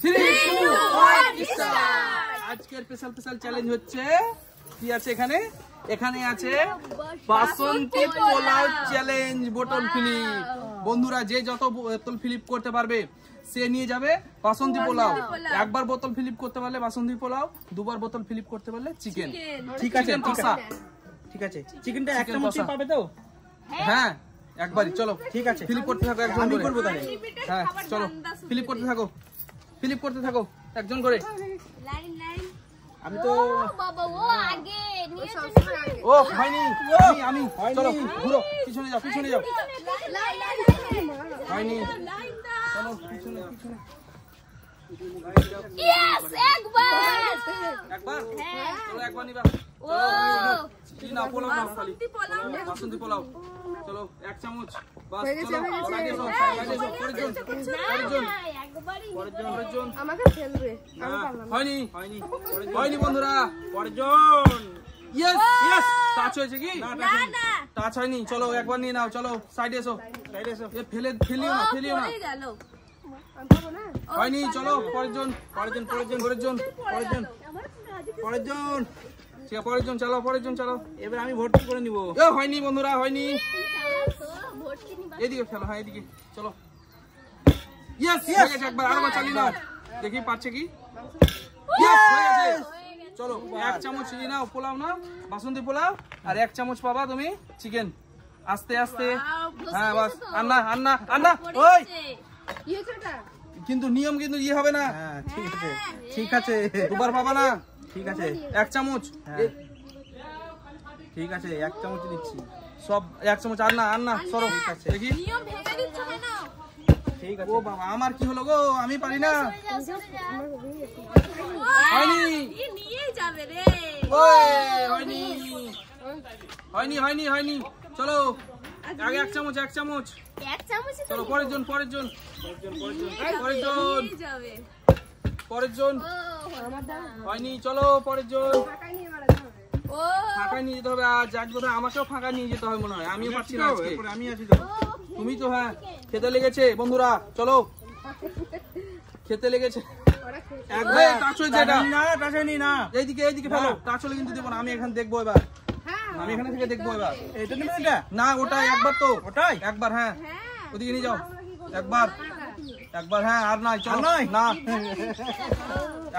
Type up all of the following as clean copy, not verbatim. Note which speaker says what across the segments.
Speaker 1: 3 2 1 start. আজকের special challenge হচ্ছে কি আছে এখানে? এখানে আছে বাসন্তী পোলাও চ্যালেঞ্জ, বোতল ফিলিপ। বন্ধুরা যে যত বোতল ফিলিপ করতে পারবে সে নিয়ে যাবে বাসন্তী পোলাও। একবার বোতল ফিলিপ করতে পারলে বাসন্তী পোলাও, দুবার বোতল ফিলিপ করতে পারলে চিকেন। ঠিক আছে ঠিক আছে, চিকেনটা এক চামচ পাবে তো? হ্যাঁ একবারই। চলো ঠিক আছে, ফিলিপ করতে থাকো একজন করে। আমি করব তাহলে। হ্যাঁ চলো ফিলিপ করতে থাকো, ফিলিপ করতে থাকো একজন করে।
Speaker 2: Line line.
Speaker 1: আমি তো
Speaker 2: বাবা ও আগে নিয়ে
Speaker 1: ও হয়নি, আমি চলো ঘুরো, পিছনে যাও পিছনে যাও। হয়নি, চলো পিছনে পিছনে।
Speaker 2: ইয়েস একবার
Speaker 1: একবার
Speaker 2: হ্যাঁ
Speaker 1: চলো একবার নিবা।
Speaker 2: ও
Speaker 1: কি না পোলাও না খালি বাসন্তী পোলাও। চলো এক চামচ বাস। চলো লাগে সব লাগে সব পরিজন পরিজন
Speaker 2: একবারই
Speaker 1: পরিজন।
Speaker 3: আমাকে ফেলবে, আমি পারলাম না।
Speaker 1: হয়নি হয়নি হয়নি বন্ধুরা। পরিজন ইয়েস ইয়েস। টাচ হয়েছে কি?
Speaker 2: না না
Speaker 1: টাচ হয়নি। চলো একবার নিয়ে নাও। চলো সাইডে এসো, সাইডে এসো। এ ফেলিও না ফেলিও না।
Speaker 2: পড়ে গেল।
Speaker 3: আমি পাবো না।
Speaker 1: হয়নি। চলো পরিজন পরিজন পরিজন পরিজন পরিজন পরিজন। ঠিক আছে পরিজন চালাও, পরিজন চালাও। এবার আমি ভর্তি করে নিব। এ হয়নি বন্ধুরা, হয়নি।
Speaker 2: ভর্তি নিবা।
Speaker 1: এদিকে ফেলো, হ্যাঁ এদিকে চলো। ইয়েস হয়ে গেছে। একবার আরেকবার চালিয়ে নাও, দেখি পারছে কি। ইয়েস হয়ে গেছে। চলো এক চামচ নিয়ে নাও পোলাও, না বাসন্তী পোলাও, আর এক চামচ পাবা তুমি চিকেন। আস্তে আস্তে। হ্যাঁ বাস। আন্না আন্না আন্না। ওই
Speaker 3: কি হয়েছে এটা?
Speaker 1: কিন্তু নিয়ম কিন্তু ইয়ে হবে না।
Speaker 4: হ্যাঁ ঠিক আছে ঠিক আছে,
Speaker 1: দুবার পাবা না।
Speaker 4: ঠিক আছে
Speaker 1: এক চামচ।
Speaker 4: হ্যাঁ ঠিক আছে, এক চামচ দিচ্ছি।
Speaker 1: সব এক চামচ। আর না আর না সরো। দেখি।
Speaker 2: নিয়ম ভেঙে দিচ্ছ কেন?
Speaker 4: ঠিক আছে।
Speaker 1: ও বাবা আমার কি হলো গো? আমি পারি না।
Speaker 3: আমার হয়ে গেছে।
Speaker 1: হয়নি।
Speaker 2: এই নিয়ে যাবে রে।
Speaker 1: ওই হয়নি হয়নি হয়নি হয়নি। চলো আগে এক চামচ এক চামচ।
Speaker 2: এক চামচ
Speaker 1: চলো পরের জন পরের জন পরের জন
Speaker 2: নিয়ে যাবে।
Speaker 1: পরের জন।
Speaker 3: আমার দাও,
Speaker 1: হয়নি। চলো পরের জন।
Speaker 3: টাকাই নিয়ে মারা যাবে।
Speaker 2: ও
Speaker 1: ফাঁকা নিয়ে যেতে হবে। আজ এক কথা আমাকেও ফাঁকা নিয়ে যেতে হবে মনে হয়। আমিও পারছি না আজকে।
Speaker 4: এরপরে আমি আছি তো।
Speaker 1: তুমি তো হ্যাঁ খেতে লেগেছে বন্ধুরা। চলো খেতে লেগেছে।
Speaker 3: ওরা খেয়ে
Speaker 1: একবার টাচ হয়েছে এটা।
Speaker 4: না টাকানি না,
Speaker 1: এইদিকে এইদিকে ফেলো। টাচ হলে কিন্তু দেবো না। আমি এখানে দেখবো এবার।
Speaker 3: হ্যাঁ
Speaker 1: আমি এখানে থেকে দেখবো এবার।
Speaker 4: এটা নেবে এটা?
Speaker 1: না ওটাই একবার তো।
Speaker 4: ওটাই?
Speaker 1: একবার হ্যাঁ
Speaker 2: হ্যাঁ
Speaker 1: ওদিকে নিয়ে যাও। একবার একবার হ্যাঁ আর নাই। চলো
Speaker 4: আর নয়?
Speaker 1: না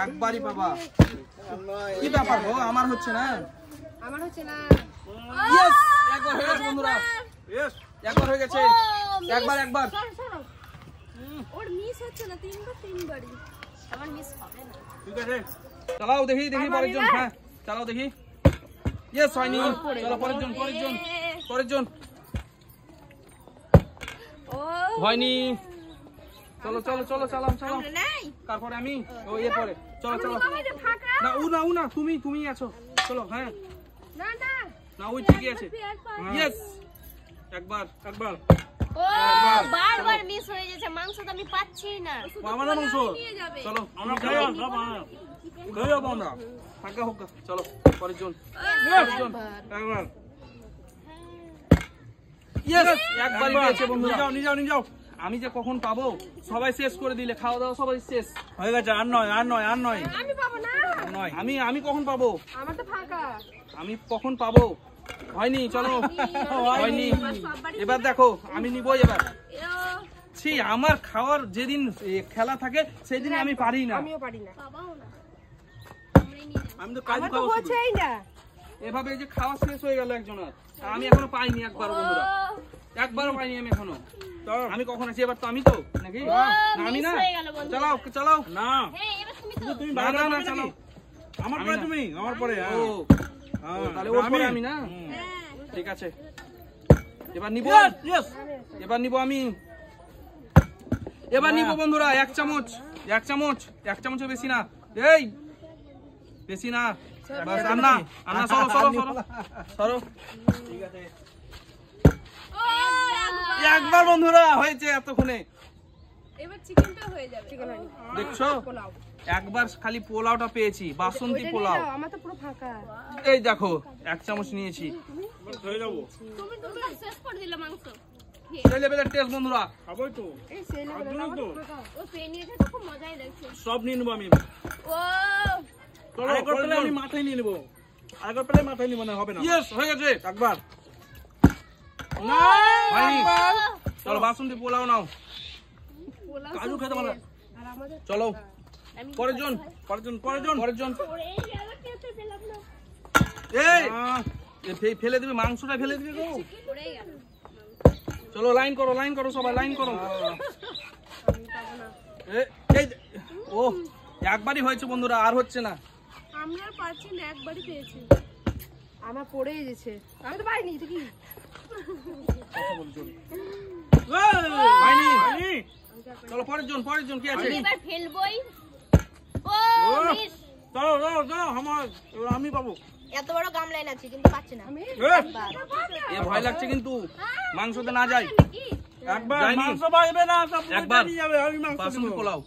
Speaker 1: একবারই পাবা। কি ব্যাপার গো? আমার হচ্ছে না।
Speaker 3: আমার হচ্ছে না।
Speaker 1: ইয়েস একবার হয়ে গেছে বন্ধুরা।
Speaker 4: ইয়েস
Speaker 1: একবার হয়ে গেছে। একবার একবার।
Speaker 3: সরো সরো।
Speaker 2: ওর মিস হচ্ছে না তিনবারই। আমার মিস হবে না।
Speaker 4: ঠিক আছে।
Speaker 1: চালাও দেখি দেখি পরের জন। হ্যাঁ চালাও দেখি। ইয়েস হয়নি। চলো পরের জন পরের জন পরের জন।
Speaker 2: ও
Speaker 1: হয়নি। চলো চলো চলো চালাও চালাও।
Speaker 2: আমরা নাই।
Speaker 1: তারপরে আমি ও এরপরে চলো চলো।
Speaker 2: আমি তো ফাঁকা।
Speaker 1: না ও না তুমি আছো। চলো হ্যাঁ
Speaker 3: না না,
Speaker 1: না ওই ঠিকই আছে।
Speaker 2: ফের পর।
Speaker 1: ইয়েস একবার একবার।
Speaker 2: ও বারবার মিস হয়ে যাচ্ছে। মাংস তো আমি পাচ্ছি না।
Speaker 1: আমার মাংস।
Speaker 2: নিয়ে যাবে।
Speaker 1: চলো আমরা খাই সব খাই যাবো আমরা। ফাঁকা হোক না। চলো পরের জন পরের জন। একবার। ইয়েস একবার পেয়েছে বন্ধুরা।
Speaker 4: নিয়ে যাও নিয়ে যাও।
Speaker 1: আমি যে কখন পাবো? সবাই শেষ করে দিলে, খাওয়া দাওয়া সবাই শেষ।
Speaker 4: হয়ে গেছে, আর নয় আর নয় আর নয়
Speaker 3: আমি পাবো না।
Speaker 4: নয়।
Speaker 1: আমি কখন পাবো?
Speaker 3: আমার তো ফাঁকা।
Speaker 1: আমি কখন পাবো? হয়নি। চলো হয়নি। এবার দেখো আমি নিবই এবার। ছি আমার খাওয়ার যেদিন খেলা থাকে সেদিন আমি পারি না।
Speaker 3: আমিও পারি না।
Speaker 2: বাবাও না।
Speaker 4: আমি তো কাজ
Speaker 3: আমার তো
Speaker 4: খাবো শুধু।
Speaker 3: হচ্ছেই না।
Speaker 1: এভাবে যে খাওয়া শেষ হয়ে গেল একজনের। আর আমি এখনো পাইনি একবার বন্ধুরা। একবারও পাইনি আমি এখনো। আমি কখন আছি এবার? তো আমি তো নাকি না আমি না।
Speaker 2: miss হয়ে গেল বন্ধু।
Speaker 1: চালাও চালাও।
Speaker 4: না
Speaker 2: হ্যাঁ এবার তুমি তো।
Speaker 4: তুমি
Speaker 1: না
Speaker 4: বারবার
Speaker 1: না
Speaker 4: পাবে
Speaker 1: চালাও।
Speaker 4: নাকি? আমার
Speaker 1: আমি
Speaker 4: পরে
Speaker 1: না।
Speaker 4: তুমি, আমার পরে।
Speaker 1: ও
Speaker 4: হ্যাঁ।
Speaker 1: তাহলে ওর পরে আমি না।
Speaker 2: হ্যাঁ
Speaker 1: ঠিক আছে এবার নিব।
Speaker 4: Yes, yes.
Speaker 1: এবার নিব আমি। এবার নিব বন্ধুরা। এক চামচ এক চামচ এক চামচের বেশি না। এই বেশি না। বাস আন্না আন্না সরো সরো সরো সরো।
Speaker 4: ঠিক আছে।
Speaker 1: একবার বন্ধুরা হয়েছে এতক্ষণে।
Speaker 2: এবার চিকেনটা হয়ে যাবে।
Speaker 3: চিকেন হয়নি।
Speaker 1: দেখছো
Speaker 3: পোলাও।
Speaker 1: একবার খালি পোলাওটা পেয়েছি, বাসন্তী
Speaker 3: ওইটা
Speaker 1: পোলাও।
Speaker 3: নিয়ে যাও, আমার তো পুরো ফাঁকা।
Speaker 1: এই দেখো এক চামচ নিয়েছি।
Speaker 4: হয়ে যাবো।
Speaker 2: তুমি শেষ করে দিলে মাংস।
Speaker 1: সেই লেভেলের টেস্ট বন্ধুরা।
Speaker 4: খাবোই তো।
Speaker 3: এই সেই লেভেলের
Speaker 4: একদমই তো।
Speaker 2: ও পেয়ে নিয়েছে তো খুব মজাই লাগছে।
Speaker 4: সব নিয়ে নেবো আমি।
Speaker 2: ও
Speaker 1: চলো
Speaker 4: আরেকবার পেলে আমি মাথায় নিয়ে নেবো। আরেকবার পেলে মাথায় নিবো না, হবে না।
Speaker 1: ইয়েস হয়ে গেছে।
Speaker 4: একবার।
Speaker 1: না হয়নি। চলো বাসন্তী পোলাও নাও।
Speaker 3: পোলাও
Speaker 4: কাজু খেতে ভালো।
Speaker 3: আর আমাদের
Speaker 1: চলো
Speaker 2: আমি
Speaker 1: পরের জন।
Speaker 4: পরের জন।
Speaker 1: পরের জন।
Speaker 2: পড়ে গেল, খেতে পেলাম না।
Speaker 1: এই
Speaker 4: আহ,
Speaker 1: ফেলে দিবে, মাংসটা ফেলে দিবে গো।
Speaker 2: পড়ে গেল।
Speaker 1: চলো লাইন করো সবাই, লাইন করো। এই ও একবারই হয়েছে বন্ধুরা, আর হচ্ছে না।
Speaker 3: আমি আর পাচ্ছি না, একবারই পেয়েছি। আমার পড়েই গেছে, আমি তো পাইনি। এটা কি?
Speaker 1: হয়নি।
Speaker 4: হয়নি।
Speaker 1: চলো পরের জন কি আছে?
Speaker 2: আমি এবার ফেলবই। ও মিস।
Speaker 4: চলো এবার আমি পাবো।
Speaker 2: এত বড় গামলাইন আছে কিন্তু পাচ্ছে না।
Speaker 3: আমি
Speaker 1: এ ভয় লাগছে কিন্তু মাংসতে না যায়।
Speaker 2: কি?
Speaker 4: একবার
Speaker 1: যায়নি।
Speaker 4: মাংস পাইবে না, সব
Speaker 1: একবার।
Speaker 4: জানি যাবে, আমি মাংস
Speaker 1: বাসন্তী
Speaker 4: নেবো।
Speaker 1: পোলাও।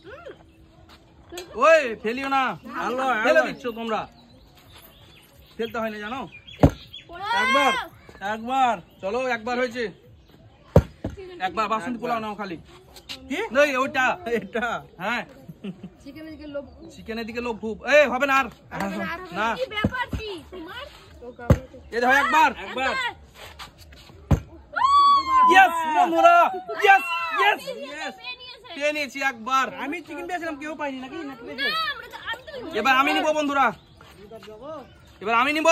Speaker 1: ওই ফেলিও না,
Speaker 4: আলো,
Speaker 1: ফেলে
Speaker 4: আলো।
Speaker 1: দিচ্ছ তোমরা। ফেলতে হয় না জানো।
Speaker 4: একবার।
Speaker 1: চলো একবার হয়েছে। একবার বাসন্তী পোলাও নাও খালি।
Speaker 4: কি?
Speaker 1: নই ওইটা।
Speaker 4: এটা।
Speaker 1: হ্যাঁ
Speaker 3: চিকেনের দিকে লোভ।
Speaker 1: চিকেনের দিকে লোক খুব। এই হবে না আর। না
Speaker 2: কি ব্যাপার কি তোমার?
Speaker 3: ও গামলাতে।
Speaker 1: এই দেখো একবার।
Speaker 4: একবার।
Speaker 1: ইয়েস বন্ধুরা, ইয়েস ইয়েস
Speaker 4: Yes.
Speaker 2: পেয়ে নিয়েছে।
Speaker 1: পেয়ে নিয়েছি একবার।
Speaker 4: আমি চিকেন পেয়েছিলাম, কেউ পাইনি নাকি? নাকি পেয়েছে?
Speaker 2: না, আমি তো
Speaker 1: এবার আমি নিব বন্ধুরা, এবার আমি নিব।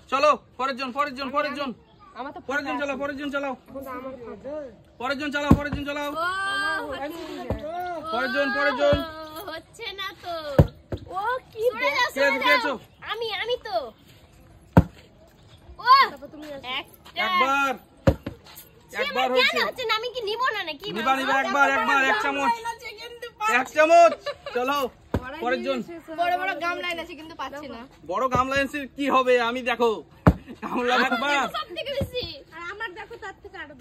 Speaker 1: চলো পরের জন।
Speaker 3: আমার তো
Speaker 1: পরের জন চালাও।
Speaker 3: আমার ফাঁকা।
Speaker 1: পরের জন চালাও।
Speaker 2: ও
Speaker 1: পরের জন।
Speaker 2: ও, হচ্ছে না তো। ও কি
Speaker 1: কে আছো?
Speaker 2: আমি তো। ও
Speaker 3: তুমি
Speaker 1: একবার হয়েছে।
Speaker 2: হচ্ছে না, আমি কি নিব না নাকি?
Speaker 1: নিবা একবার এক চামচ। এক চামচ। চলো পরের জন।
Speaker 2: বড় বড় গামলাইন আছে কিন্তু পাচ্ছি না।
Speaker 1: বড় গামলা এসে কি হবে, আমি দেখো গামলা একবার।
Speaker 2: সব থেকে বেশি। আর আমার দেখো তার থেকে আরো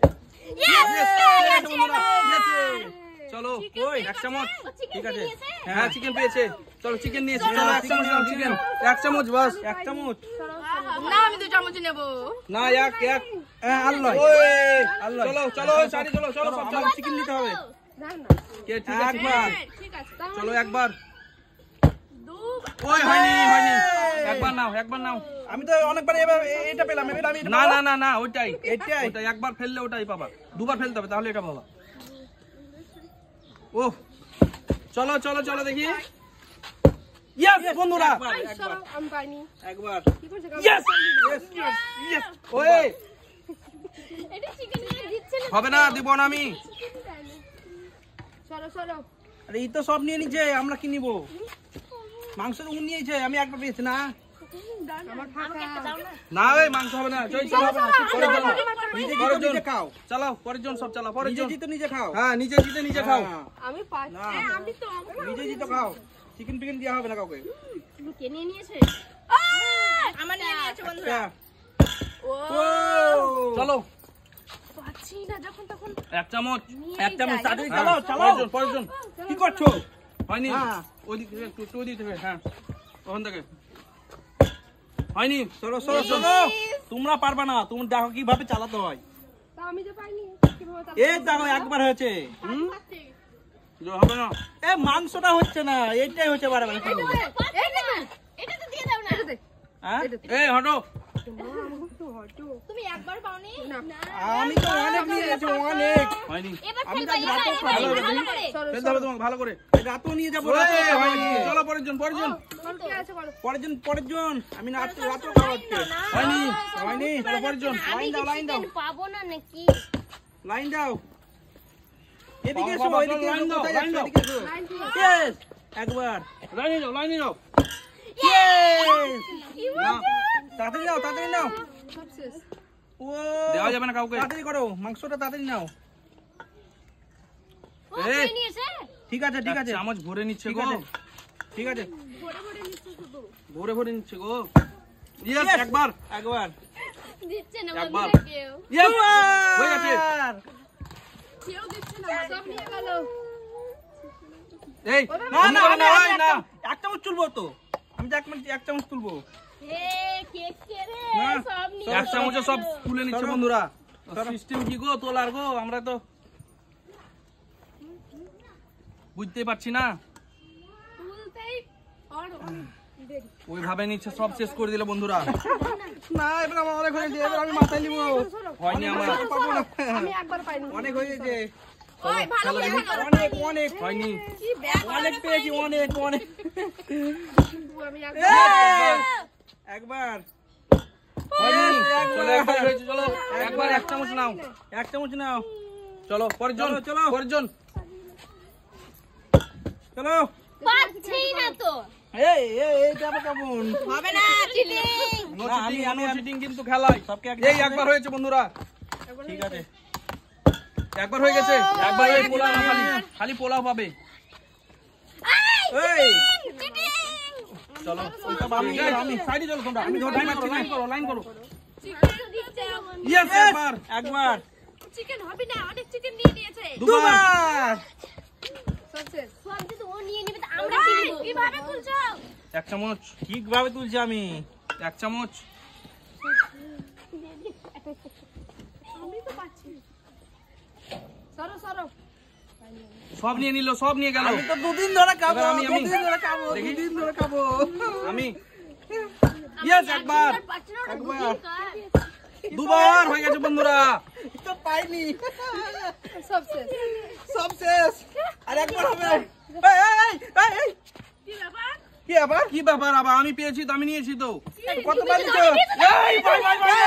Speaker 1: Yes,
Speaker 2: বেশি।
Speaker 1: বন্ধুরা, পেয়েছে। চলো ওই এক চামচ।
Speaker 4: ঠিক আছে।
Speaker 1: হ্যাঁ চিকেন পেয়েছে। চলো চিকেন নিয়েছি। চলো এক চামচ নাও চিকেন। এক চামচ বাস।
Speaker 4: এক চামচ।
Speaker 2: না, আমি 2 চামচ নেব।
Speaker 1: না এক
Speaker 4: আল্লাহ।
Speaker 1: ওই
Speaker 4: আল্লাহ।
Speaker 1: চলো সারি চলো সব চলো।
Speaker 4: চিকেন নিতে হবে।
Speaker 3: না না
Speaker 1: কে ঠিক আছে
Speaker 4: একবার।
Speaker 2: ঠিক আছে।
Speaker 1: চলো একবার।
Speaker 2: 2
Speaker 1: ওই হয়নি। একবার নাও।
Speaker 4: আমি তো অনেকবার এবার এটা পেলাম, এবার আমি এটা পাবো।
Speaker 1: না ওইটাই।
Speaker 4: এটাই?
Speaker 1: ওইটাই একবার ফেললে ওটাই পাবা, দুবার ফেলতে হবে তাহলে এটা পাবা। ও চলো দেখি। ইয়েস বন্ধুরা।
Speaker 4: একবার।
Speaker 3: সরো, আমি পাইনি।
Speaker 4: একবার।
Speaker 3: কি করছে
Speaker 1: ইয়েস ইয়েস। ওই
Speaker 2: এটা চিকেন নিয়ে দিচ্ছে না।
Speaker 1: হবে না, দিব না আমি।
Speaker 3: সরো
Speaker 4: আরে এই তো সব নিয়ে নিচ্ছে, আমরা কি নিবো? মাংস তো উনি নিয়েছে, আমি একবার পেয়েছি না।
Speaker 3: আমার ফাঁকা।
Speaker 2: একটা দাও না।
Speaker 1: না ওই মাংস হবে না। চলো পরের জন।
Speaker 4: নিজে
Speaker 1: পরের
Speaker 4: জিতো
Speaker 1: জন।
Speaker 4: নিজে খাও।
Speaker 1: চালাও পরের জন, সব চালাও পরের
Speaker 4: নিজে
Speaker 1: জন।
Speaker 4: জিতো নিজে খাও।
Speaker 1: হ্যাঁ নিজে জিতে নিজে খাও।
Speaker 4: হ্যাঁ।
Speaker 3: আমি পাচ্ছি।
Speaker 4: না।
Speaker 3: আমি তো
Speaker 4: নিজে জিতো খাও। চিকেন পিকেন দেওয়া হবে না কাউকে।
Speaker 2: তুমি কে নিয়ে নিয়েছে? আমার নিয়ে নিয়েছে বন্ধুরা।
Speaker 4: আচ্ছা।
Speaker 2: ও
Speaker 4: ও
Speaker 1: চলো
Speaker 2: পাচ্ছি না যখন তখন
Speaker 1: এক চামচ।
Speaker 4: এক চামচ তাড়াতাড়ি
Speaker 1: হ্যাঁ,
Speaker 4: চালাও, চালাও।
Speaker 1: পরের জন।
Speaker 4: কি করছো?
Speaker 1: হয়নি।
Speaker 4: হ্যাঁ।
Speaker 1: ওদিক থেকে একটু ওদিক থেকে। হ্যাঁ ওখান থেকে হয়নি।
Speaker 4: চলো। তোমরা পারবা না, তুমি দেখো কিভাবে চালাতে হয়।
Speaker 3: তা আমি তো পাইনি। কিভাবে তা-
Speaker 4: এই দেখো একবার হয়েছে।
Speaker 1: হবে না।
Speaker 4: এ মাংসটা হচ্ছে না, এইটাই হচ্ছে বারবার।
Speaker 2: এটা তো দিয়ে দাও না।
Speaker 4: হ্যাঁ?
Speaker 1: এই হটো।
Speaker 2: তুমি একবার পাওনি না।
Speaker 4: আমি তো অনেক নিয়ে গেছি, অনেক।
Speaker 1: হয়নি।
Speaker 2: এবার
Speaker 4: আমি
Speaker 2: ফেলবা,
Speaker 4: তো রাতে
Speaker 2: এবার
Speaker 4: ভালো
Speaker 2: ভালো
Speaker 4: করে
Speaker 2: করে।
Speaker 1: ফেলতে হবে তোমাকে ভালো করে।
Speaker 4: রাতও নিয়ে যাবো।
Speaker 1: ওই,
Speaker 4: রাতেও
Speaker 1: হয়নি।
Speaker 4: খাওয়াচ্ছি।
Speaker 1: চলো পরের জন।
Speaker 3: সরো, কে আছে করো।
Speaker 4: পরের জন। আমি রাতও খাওয়াচ্ছি।
Speaker 1: হয়নি।
Speaker 4: হয়নি।
Speaker 1: চলো পরের জন।
Speaker 2: আমি কি
Speaker 4: লাইন দাও।
Speaker 2: চিকেন পাবো না নাকি?
Speaker 4: লাইন দাও। এদিকে এসো,
Speaker 1: বাবা,
Speaker 4: এদিকে
Speaker 1: লাইন
Speaker 4: এসো,
Speaker 1: দাও,
Speaker 4: কোথায়
Speaker 1: লাইন
Speaker 4: যাচ্ছো?
Speaker 1: দাও।
Speaker 4: এদিকে এসো।
Speaker 3: লাইন দিয়ে।
Speaker 4: Yes! একবার।
Speaker 1: লাইনে যাও।
Speaker 4: Yes! না, তাড়াতাড়ি নাও।
Speaker 3: সব শেষ।
Speaker 4: ও
Speaker 1: দেওয়া যাবে না কাউকে।
Speaker 4: তাড়াতাড়ি করো, মাংসটা তাড়াতাড়ি নাও।
Speaker 2: ও
Speaker 1: এই।
Speaker 2: কে নিয়েছে?
Speaker 4: ঠিক আছে।
Speaker 1: চামচ ভরে নিচ্ছে
Speaker 4: ঠিক
Speaker 1: গো।
Speaker 4: আছে। ঠিক আছে।
Speaker 1: ভরে নিচ্ছে গো। Yes
Speaker 4: Yes!
Speaker 1: একবার।
Speaker 2: দিচ্ছে না
Speaker 1: একবার।
Speaker 2: বন্ধুরা কেউ।
Speaker 1: ইয়েস হয়ে গেছে।
Speaker 3: কেউ দিচ্ছে না, সব নিয়ে গেল।
Speaker 1: এই
Speaker 4: না,
Speaker 1: ওই না।
Speaker 4: এক চামচ তুলবো তো। আমি তো এক চামচ তুলবো।
Speaker 2: হে কে রে
Speaker 4: না,
Speaker 2: সব নিয়ে
Speaker 1: এক চামচে সব তুলে নিচ্ছে
Speaker 4: চলো।
Speaker 1: বন্ধুরা। সিস্টেম কি গো তোলার গো, আমরা তো বুঝতেই পারছি না।
Speaker 2: তুলতেই
Speaker 1: ওইভাবে নিচ্ছে, সব শেষ করে দিলে বন্ধুরা।
Speaker 4: না এবার আমার অনেক হয়েছে, এবার আমি মাথায় নিব।
Speaker 1: হয়নি আমার,
Speaker 4: পাবো না।
Speaker 3: আমি একবার পাইনি।
Speaker 4: অনেক হয়ে গেছে,
Speaker 2: ওই ভালো করে খেলো।
Speaker 4: অনেক অনেক
Speaker 1: হয়নি।
Speaker 2: কি ব্যাপার?
Speaker 4: অনেক পেয়েছি, অনেক অনেক।
Speaker 3: আমি
Speaker 4: এই, একবার
Speaker 1: হয়নি। চলো একবার হয়েছে, চলো একবার 1 চামচ নাও।
Speaker 4: 1 চামচ নাও।
Speaker 1: চলো পরের জন,
Speaker 4: চলো, চলো।
Speaker 1: পরের জন।
Speaker 4: চলো।
Speaker 2: পাচ্ছেই না তো।
Speaker 4: এই এই এইটা আবার কেমন?
Speaker 2: হবে না চিটিং।
Speaker 1: নো
Speaker 4: না,
Speaker 1: চিটিং,
Speaker 4: আমি-
Speaker 1: নো চিটিং কিন্তু খেলায়।
Speaker 4: সবকে এক
Speaker 1: এই একবার হয়েছে বন্ধুরা,
Speaker 4: ঠিক আছে।
Speaker 1: একবার হয়ে গেছে। একবার হয়ে পোলাও না, খালি খালি পোলাও পাবে।
Speaker 4: এই
Speaker 2: চিটিং।
Speaker 1: চলো
Speaker 4: আমি
Speaker 1: সাইডে চলো তোমরা, আমি
Speaker 4: ধরে মারছি,
Speaker 1: লাইন করো, লাইন করো।
Speaker 2: চিকেন দিচ্ছে।
Speaker 1: ইয়েস, একবার
Speaker 4: একবার
Speaker 2: চিকেন হবে না, অনেক চিকেন নিয়ে নিয়েছে।
Speaker 1: দুবার।
Speaker 3: সবশেষ।
Speaker 2: সব যদি ও নিয়ে নেবে তো আমরা কি নিব? কিভাবে তুলছো?
Speaker 1: 1 চামচ,
Speaker 4: ঠিকভাবে তুলছি আমি।
Speaker 1: 1 চামচ।
Speaker 3: আমি তো পাচ্ছি। সরো সরো।
Speaker 1: সব নিয়ে নিল, সব নিয়ে গেল।
Speaker 4: আমি তো 2 দিন ধরে খাবো,
Speaker 1: এবার আমি
Speaker 4: 2 দিন ধরে খাবো,
Speaker 1: দেখি।
Speaker 4: 2 দিন ধরে খাবো।
Speaker 1: আমি ইয়েস, একবার
Speaker 2: পাচ্ছি না,
Speaker 4: একবার।
Speaker 1: দুবার হয়ে গেছে বন্ধুরা।
Speaker 4: তো পাইনি,
Speaker 3: সবশেষ।
Speaker 4: সব শেষ। আর একবার হবে। এই এই এই এই
Speaker 2: কি ব্যাপার?
Speaker 4: কি আবার?
Speaker 1: কি ব্যাপার, আবার আমি পেয়েছি তো, আমি নিয়েছি তো।
Speaker 4: কতবার দিছো? এই ভাই ভাই ভাই